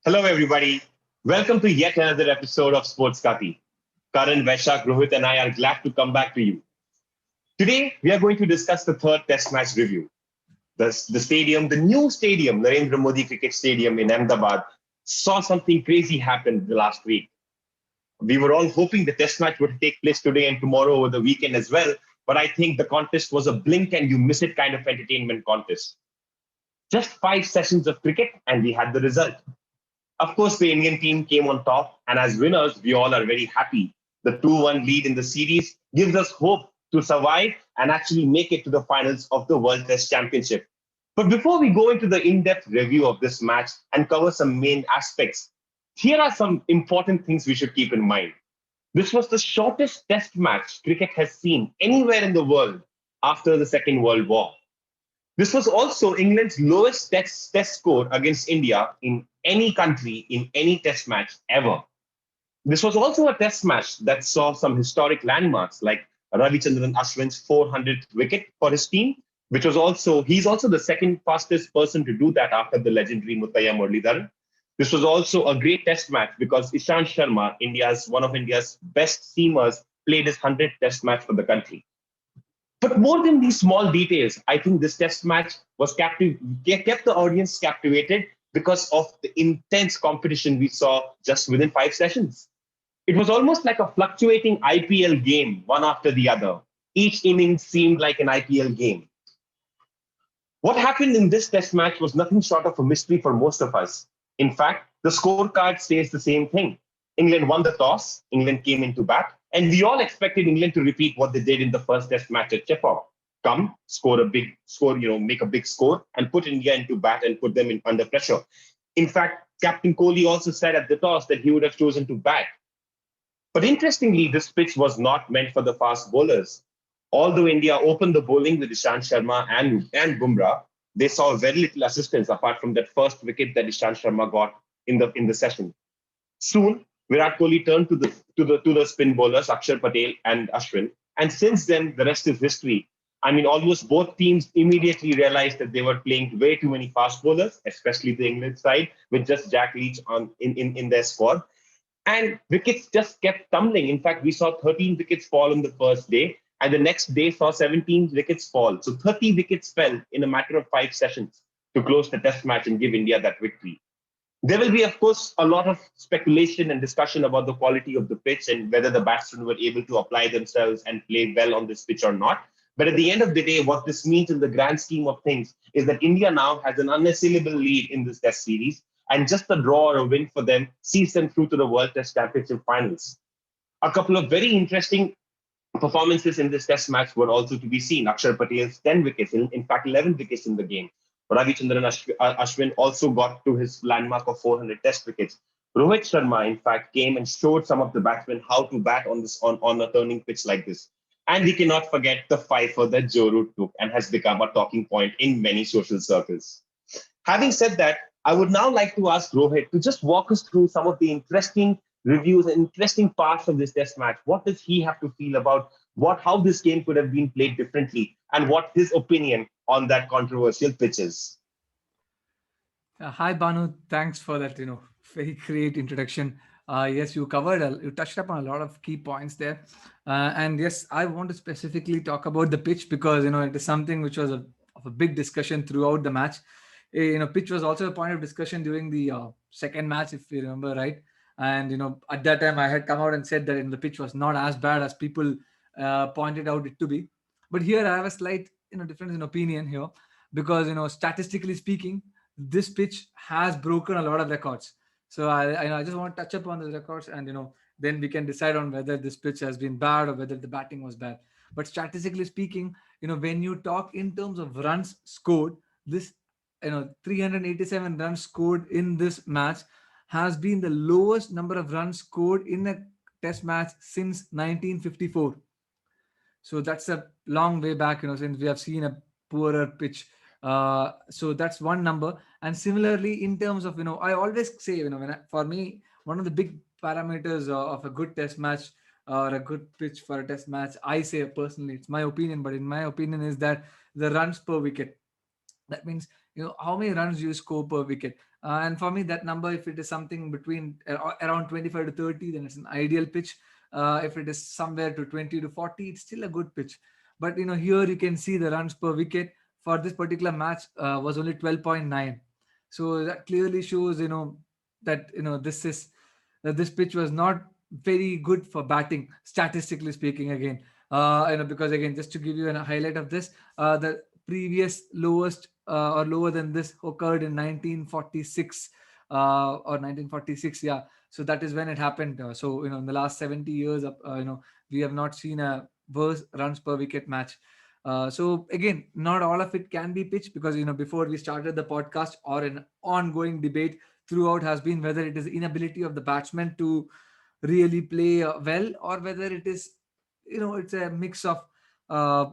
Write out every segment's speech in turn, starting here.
Hello, everybody. Welcome to yet another episode of Sports Kati. Karan, Vaishak, Rohit, and I are glad to come back to you. Today, we are going to discuss the third Test match review. The new stadium, Narendra Modi Cricket Stadium in Ahmedabad, saw something crazy happen the last week. We were all hoping the Test match would take place today and tomorrow over the weekend as well, but I think the contest was a blink and you miss it kind of entertainment contest. Just 5 sessions of cricket, and we had the result. Of course, the Indian team came on top, and as winners, we all are very happy. The 2-1 lead in the series gives us hope to survive and actually make it to the finals of the World Test Championship. But before we go into the in depth review of this match and cover some main aspects, here are some important things we should keep in mind. This was the shortest test match cricket has seen anywhere in the world after the Second World War. This was also England's lowest test score against India in any country in any test match ever. This was also a test match that saw some historic landmarks like Ravichandran Ashwin's 400th wicket for his team, which was also, he's also the second fastest person to do that after the legendary Muttaya Muralidharan. This was also a great test match because Ishant Sharma, one of India's best seamers, played his 100th test match for the country. But more than these small details, I think this test match kept the audience captivated because of the intense competition we saw just within 5 sessions. It was almost like a fluctuating IPL game, one after the other. Each inning seemed like an IPL game. What happened in this test match was nothing short of a mystery for most of us. In fact, the scorecard stays the same thing. England won the toss, England came into bat, and we all expected England to repeat what they did in the first test match at Chepauk. Come, score a big score, make a big score, and put India into bat and put them under pressure. In fact, Captain Kohli also said at the toss that he would have chosen to bat. But interestingly, this pitch was not meant for the fast bowlers. Although India opened the bowling with Ishant Sharma and Bumrah, they saw very little assistance apart from that first wicket that Ishant Sharma got in the session. Soon, Virat Kohli turned to the spin bowlers, Akshar Patel and Ashwin. And since then, the rest is history. I mean, almost both teams immediately realized that they were playing way too many fast bowlers, especially the England side, with just Jack Leach in their squad. And wickets just kept tumbling. In fact, we saw 13 wickets fall on the first day, and the next day saw 17 wickets fall. So 30 wickets fell in a matter of 5 sessions to close the test match and give India that victory. There will be, of course, a lot of speculation and discussion about the quality of the pitch and whether the batsmen were able to apply themselves and play well on this pitch or not. But at the end of the day, what this means in the grand scheme of things is that India now has an unassailable lead in this test series, and just a draw or a win for them sees them through to the World Test Championship finals. A couple of very interesting performances in this test match were also to be seen. Akshar Patel's 10 wickets, in fact, 11 wickets in the game. Ravichandran Ashwin also got to his landmark of 400 test wickets. Rohit Sharma, in fact, came and showed some of the batsmen how to bat on a turning pitch like this. And we cannot forget the fifer that Joe Root took and has become a talking point in many social circles. Having said that, I would now like to ask Rohit to just walk us through some of the interesting reviews and interesting parts of this test match. What does he have to feel about how this game could have been played differently, and what his opinion on that controversial pitch is? Hi Banu, thanks for that. Very great introduction. Yes, you touched upon a lot of key points there, and yes, I want to specifically talk about the pitch because it is something which was of a big discussion throughout the match. Pitch was also a point of discussion during the second match, if you remember right. And at that time, I had come out and said that the pitch was not as bad as people pointed out it to be. But here, I have a slight difference in opinion here because statistically speaking this pitch has broken a lot of records. So I just want to touch upon those records, and then we can decide on whether this pitch has been bad or whether the batting was bad. But statistically speaking, when you talk in terms of runs scored, this 387 runs scored in this match has been the lowest number of runs scored in a test match since 1954. So that's a long way back, since we have seen a poorer pitch. So that's one number. And similarly, in terms of, I always say, for me, one of the big parameters of a good test match or a good pitch for a test match, I say personally, it's my opinion, but in my opinion, is that the runs per wicket. That means, how many runs you score per wicket. And for me, that number, if it is something between around 25 to 30, then it's an ideal pitch. If it is somewhere to 20 to 40, it's still a good pitch. But here you can see the runs per wicket for this particular match was only 12.9. So that clearly shows, that this pitch was not very good for batting, statistically speaking. Again, because again, just to give you a highlight of this, the previous lowest or lower than this occurred in 1946 or 1946. Yeah, so that is when it happened. So in the last 70 years, we have not seen a worse runs per wicket match. So again, not all of it can be pitched, because before we started the podcast, or an ongoing debate throughout has been whether it is inability of the batsman to really play well, or whether it is, it's a mix of uh,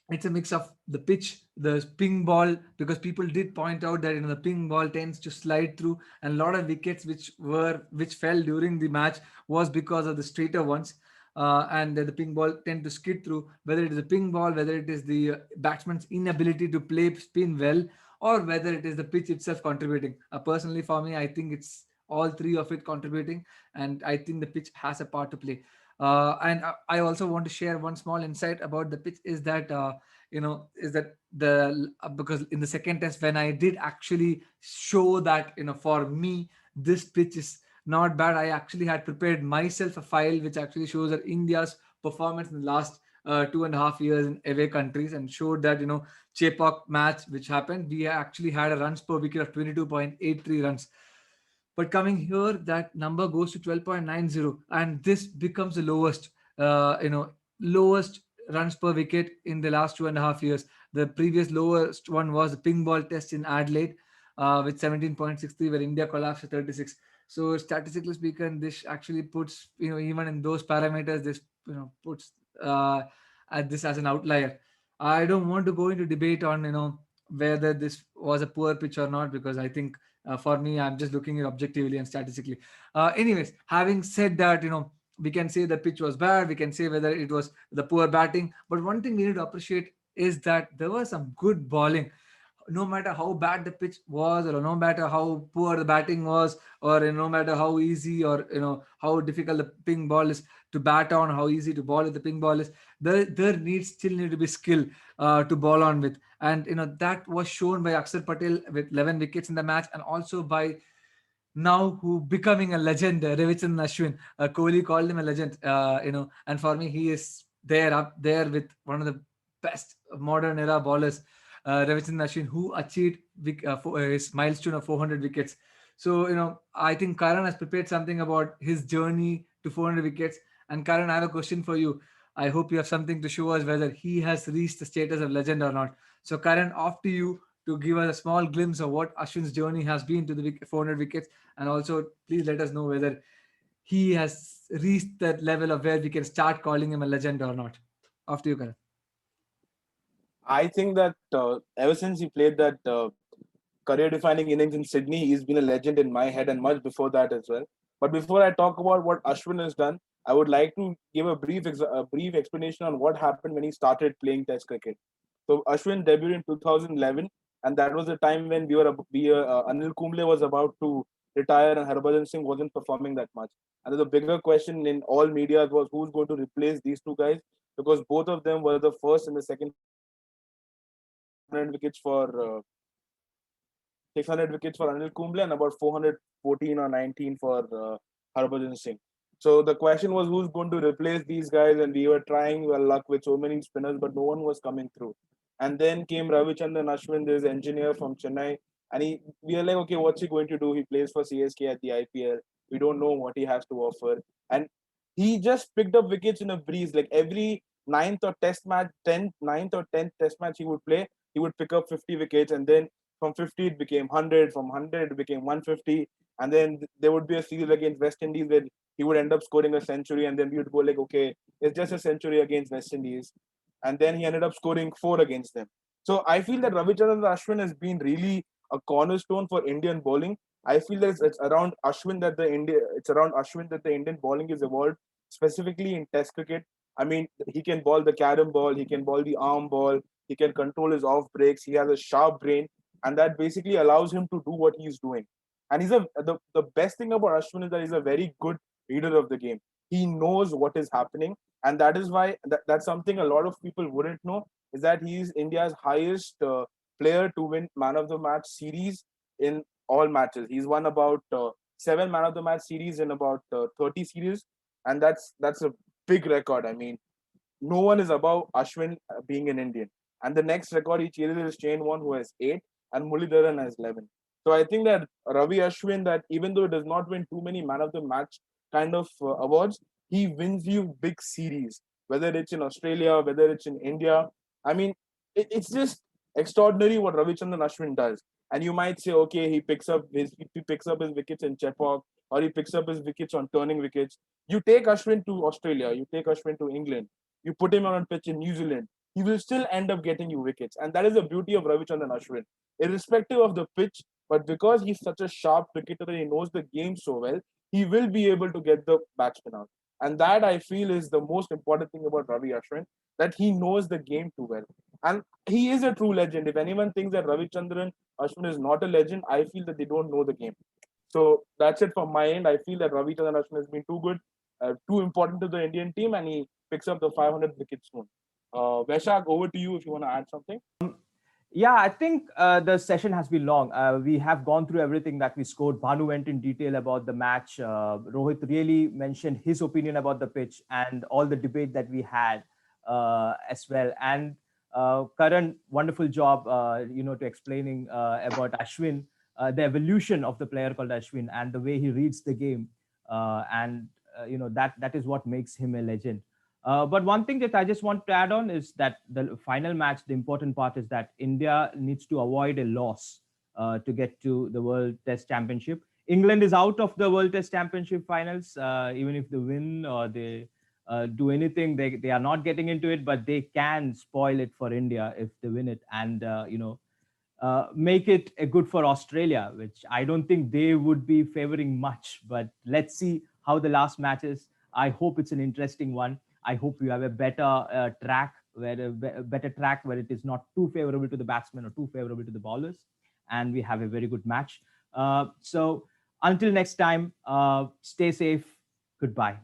the pitch, the ping ball, because people did point out that the ping ball tends to slide through, and a lot of wickets which fell during the match was because of the straighter ones. And the ping ball tend to skid through, whether it is a ping ball, whether it is the batsman's inability to play spin well, or whether it is the pitch itself contributing. Personally, for me, I think it's all three of it contributing, and I think the pitch has a part to play. And I also want to share one small insight about the pitch, is that because in the second test, when I did actually show that, for me, this pitch is not bad, I actually had prepared myself a file which actually shows that India's performance in the last 2.5 years in away countries, and showed that, Chepak match which happened, we actually had a runs per wicket of 22.83 runs. But coming here, that number goes to 12.90, and this becomes the lowest runs per wicket in the last 2.5 years. The previous lowest one was the ping ball test in Adelaide, with 17.63, where India collapsed to 36. So statistically speaking, this actually puts, even in those parameters, this puts at this as an outlier. I don't want to go into debate on whether this was a poor pitch or not, because I think, for me, I'm just looking at objectively and statistically. Anyways, having said that, we can say the pitch was bad, we can say whether it was the poor batting, but one thing we need to appreciate is that there was some good bowling. No matter how bad the pitch was, or no matter how poor the batting was, or no matter how easy, or how difficult the ping ball is to bat on, how easy to bowl with the ping ball is, there needs still need to be skill to bowl on with. And that was shown by Akshar Patel with 11 wickets in the match, and also by now who becoming a legend, Ravichandran Ashwin. Kohli called him a legend, and for me, he is there, up there with one of the best modern era bowlers, Ravichandran Ashwin, who achieved his milestone of 400 wickets. So, I think Karan has prepared something about his journey to 400 wickets. And Karan, I have a question for you. I hope you have something to show us whether he has reached the status of legend or not. So, Karan, off to you to give us a small glimpse of what Ashwin's journey has been to the 400 wickets, and also please let us know whether he has reached that level of where we can start calling him a legend or not. After you, Karan. I think that ever since he played that career-defining innings in Sydney, he's been a legend in my head, and much before that as well. But before I talk about what Ashwin has done, I would like to give a brief explanation on what happened when he started playing Test cricket. So Ashwin debuted in 2011, and that was the time when Anil Kumble was about to retire, and Harbhajan Singh wasn't performing that much. And the bigger question in all media was who's going to replace these two guys, because both of them were the first and the second 600 wickets for Anil Kumble and about 414 or 19 for Harbhajan Singh. So the question was who's going to replace these guys, and we were trying our luck with so many spinners, but no one was coming through. And then came Ravichandran Ashwin, this engineer from Chennai, and we are like, okay, what's he going to do? He plays for CSK at the IPL. We don't know what he has to offer, and he just picked up wickets in a breeze. Like every ninth or tenth test match he would play, he would pick up 50 wickets, and then from 50 it became 100, from 100 it became 150, and then there would be a series against West Indies where he would end up scoring a century, and then we would go like, okay, it's just a century against West Indies, and then he ended up scoring 4 against them. So I feel that Ravichandran Ashwin has been really a cornerstone for Indian bowling. I feel that it's around Ashwin that the Indian bowling is evolved, specifically in Test cricket. I mean, he can bowl the carom ball, he can bowl the arm ball, He can control his off breaks. He has a sharp brain, and that basically allows him to do what he's doing. And the best thing about Ashwin is that he's a very good reader of the game. He knows what is happening, and that is why that's something a lot of people wouldn't know, is that he's India's highest player to win man of the match series in all matches. He's won about 7 man of the match series in about 30 series, and that's a big record. I mean, no one is above Ashwin being an Indian. And the next record he chases is Shane Warne, who has 8, and Muralidharan has 11. So I think that Ravi Ashwin, that even though he does not win too many man of the match kind of awards, he wins you big series, whether it's in Australia, whether it's in India. I mean, it's just extraordinary what Ravichandran Ashwin does. And you might say, okay, he picks up his wickets in Chepauk, or he picks up his wickets on turning wickets. You take Ashwin to Australia, you take Ashwin to England, you put him on a pitch in New Zealand, he will still end up getting you wickets. And that is the beauty of Ravichandran Ashwin. Irrespective of the pitch, but because he's such a sharp cricketer and he knows the game so well, he will be able to get the batsman out. And that I feel is the most important thing about Ravi Ashwin, that he knows the game too well. And he is a true legend. If anyone thinks that Ravichandran Ashwin is not a legend, I feel that they don't know the game. So that's it from my end. I feel that Ravichandran Ashwin has been too good, too important to the Indian team, and he picks up the 500 wickets soon. Vaishak, over to you if you want to add something. Yeah, I think the session has been long. We have gone through everything that we scored. Bhanu went in detail about the match. Rohit really mentioned his opinion about the pitch and all the debate that we had as well. And Karan, wonderful job, to explaining about Ashwin, the evolution of the player called Ashwin and the way he reads the game. That is what makes him a legend. But one thing that I just want to add on is that the final match, the important part is that India needs to avoid a loss to get to the World Test Championship. England is out of the World Test Championship finals. Even if they win or they do anything, they are not getting into it, but they can spoil it for India if they win it and, make it a good for Australia, which I don't think they would be favoring much. But let's see how the last match is. I hope it's an interesting one. I hope you have a better track where it is not too favorable to the batsmen or too favorable to the bowlers, and we have a very good match. So until next time, stay safe. Goodbye.